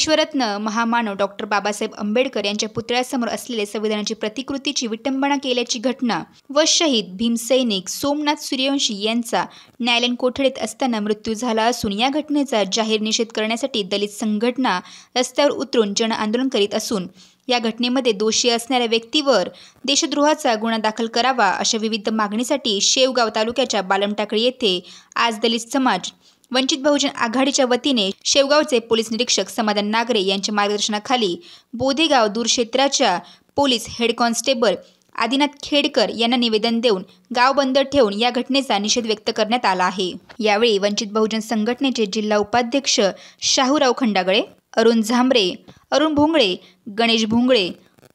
विश्वरत्न महामानव डॉक्टर बाबासाहेब आंबेडकर यांच्या पुतळ्यासमोर असलेले संविधानाची प्रतिकृतीची विटंबना केल्याची घटना व शहीद भीमसैनिक सोमनाथ सूर्यवंशी यांचा न्यायालयीन कोठडीत असताना मृत्यू झाला असून या घटनेचा जाहीर निषेध करण्यासाठी दलित संघटना रस्त्यावर उतरून जनआंदोलन करीत असून या घटनेमध्ये दोषी असणाऱ्या व्यक्तीवर देशद्रोहाचा गुन्हा दाखल करावा अशा विविध मागणीसाठी शेवगाव तालुक्याच्या बालमटाकळी येथे आज दलित समाज वंचित बहुजन आघाडीच्या वतीने शेवगावचे पोलीस निरीक्षक समाधान नागरे यांच्या मार्गदर्शनाखाली बोधेगाव दूर क्षेत्राच्या police head constable Adinath Khedkar यांना निवेदन देऊन गाव बंद ठेवून या घटनेचा निषेध व्यक्त करण्यात आला आहे। यावेळी वंचित बहुजन संघटनेचे जिल्हा उपाध्यक्ष शाहूराव खंडागळे, अरुण झांबरे, अरुण भोंगळे, गणेश भोंगळे,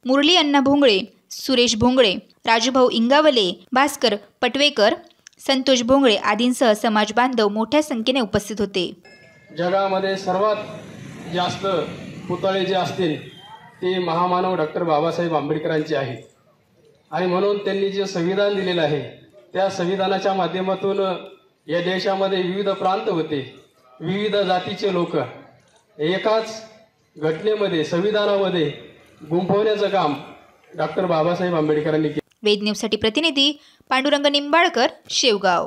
मुरली अण्णा भोंगळे, सुरेश भोंगळे, राजूभाऊ इंगावले, भास्कर पटवेकर, संतोष भोंगळे आदींसह समाज बांधव मोठ्या संख्येने उपस्थित होते। जगामध्ये सर्वात जास्त पुतळे जे असतील ते महामानव डॉक्टर बाबासाहेब आंबेडकरांचे आहेत आणि म्हणून त्यांनी जे संविधान दिलेलं आहे त्या संविधानाच्या माध्यमातून या देशामध्ये विविध प्रांत होते, विविध जातीचे लोक एकाच घटनेमध्ये संविधानामध्ये गुंफवण्याचं काम डॉक्टर बाबासाहेब आंबेडकरांनी केलं। वेद न्यूजसाठी प्रतिनिधी पांडुरंग निंबाळकर, शेवगाव।